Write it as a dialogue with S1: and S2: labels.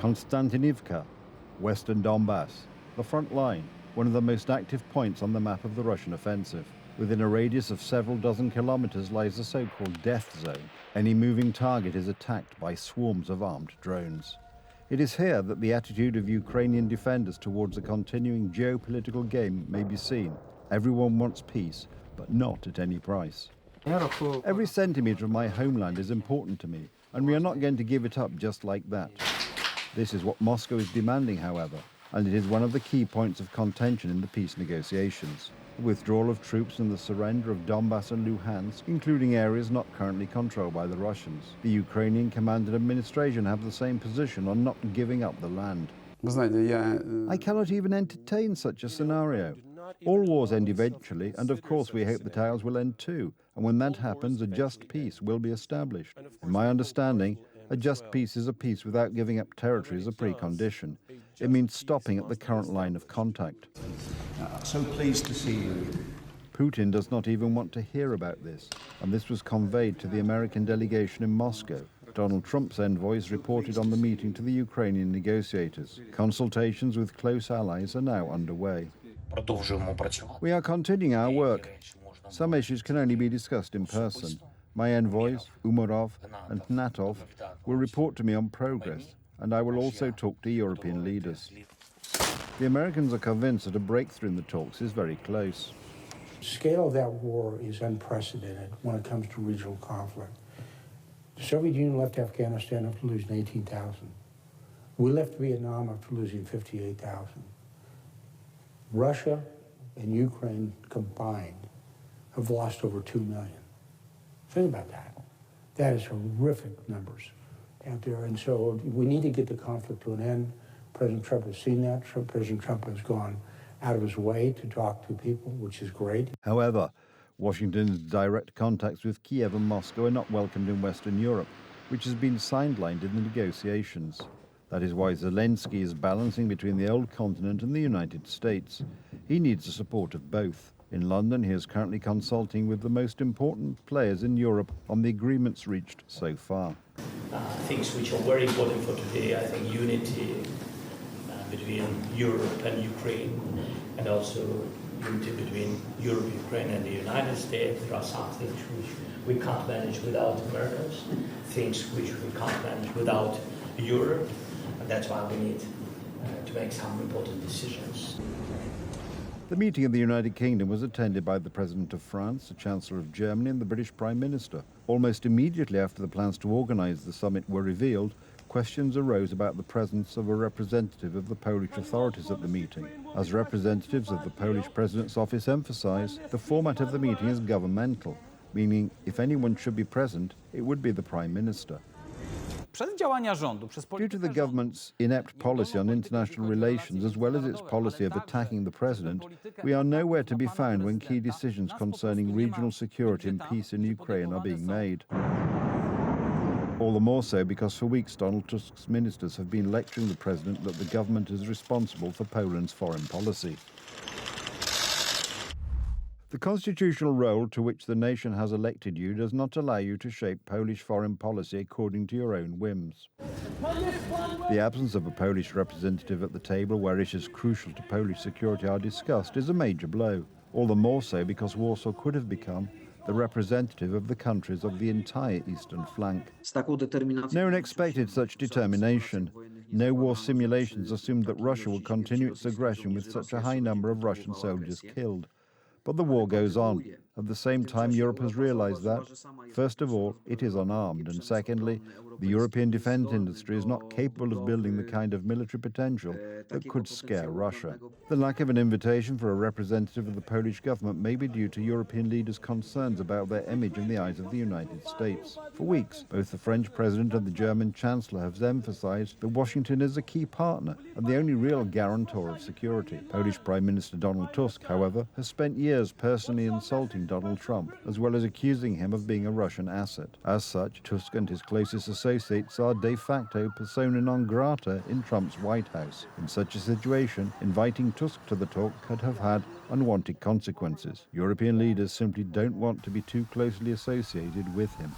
S1: Konstantinivka, western Donbass, the front line, one of the most active points on the map of the Russian offensive. Within a radius of several dozen kilometers lies the so-called death zone. Any moving target is attacked by swarms of armed drones. It is here that the attitude of Ukrainian defenders towards a continuing geopolitical game may be seen. Everyone wants peace, but not at any price. Every centimetre of my homeland is important to me, and we are not going to give it up just like that. This is what Moscow is demanding, however, and it is one of the key points of contention in the peace negotiations. The withdrawal of troops and the surrender of Donbass and Luhansk, including areas not currently controlled by the Russians. The Ukrainian command and administration have the same position on not giving up the land. I cannot even entertain such a scenario. All wars end eventually, and of course we hope that ours will end too, and when that happens, a just peace will be established. In my understanding, a just peace is a peace without giving up territory as a precondition. It means stopping at the current line of contact.
S2: So pleased to see you.
S1: Putin does not even want to hear about this, and this was conveyed to the American delegation in Moscow. Donald Trump's envoys reported on the meeting to the Ukrainian negotiators. Consultations with close allies are now underway. We are continuing our work. Some issues can only be discussed in person. My envoys, Umarov and Natov, will report to me on progress, and I will also talk to European leaders. The Americans are convinced that a breakthrough in the talks is very close.
S3: The scale of that war is unprecedented when it comes to regional conflict. The Soviet Union left Afghanistan after losing 18,000. We left Vietnam after losing 58,000. Russia and Ukraine combined have lost over 2 million. Think about that. That is horrific numbers out there. And so we need to get the conflict to an end. President Trump has seen that. President Trump has gone out of his way to talk to people, which is great.
S1: However, Washington's direct contacts with Kiev and Moscow are not welcomed in Western Europe, which has been sidelined in the negotiations. That is why Zelensky is balancing between the old continent and the United States. He needs the support of both. In London, he is currently consulting with the most important players in Europe on the agreements reached so far.
S4: Things which are very important for today, I think unity between Europe and Ukraine, and also unity between Europe, Ukraine, and the United States. There are some things which we can't manage without Americans, things which we can't manage without Europe, and that's why we need to make some important decisions.
S1: The meeting in the United Kingdom was attended by the President of France, the Chancellor of Germany, and the British Prime Minister. Almost immediately after the plans to organise the summit were revealed, questions arose about the presence of a representative of the Polish authorities at the meeting. As representatives of the Polish President's office emphasised, the format of the meeting is governmental, meaning if anyone should be present, it would be the Prime Minister. Due to the government's inept policy on international relations, as well as its policy of attacking the president, we are nowhere to be found when key decisions concerning regional security and peace in Ukraine are being made. All the more so because for weeks Donald Tusk's ministers have been lecturing the president that the government is responsible for Poland's foreign policy. The constitutional role to which the nation has elected you does not allow you to shape Polish foreign policy according to your own whims. The absence of a Polish representative at the table where issues crucial to Polish security are discussed is a major blow, all the more so because Warsaw could have become the representative of the countries of the entire eastern flank. No one expected such determination. No war simulations assumed that Russia would continue its aggression with such a high number of Russian soldiers killed. But the war goes on. At the same time, Europe has realized that, first of all, it is unarmed, and secondly, the European defense industry is not capable of building the kind of military potential that could scare Russia. The lack of an invitation for a representative of the Polish government may be due to European leaders' concerns about their image in the eyes of the United States. For weeks, both the French president and the German chancellor have emphasized that Washington is a key partner and the only real guarantor of security. Polish Prime Minister Donald Tusk, however, has spent years personally insulting Donald Trump, as well as accusing him of being a Russian asset. As such, Tusk and his closest associates are de facto persona non grata in Trump's White House. In such a situation, inviting Tusk to the talk could have had unwanted consequences. European leaders simply don't want to be too closely associated with him.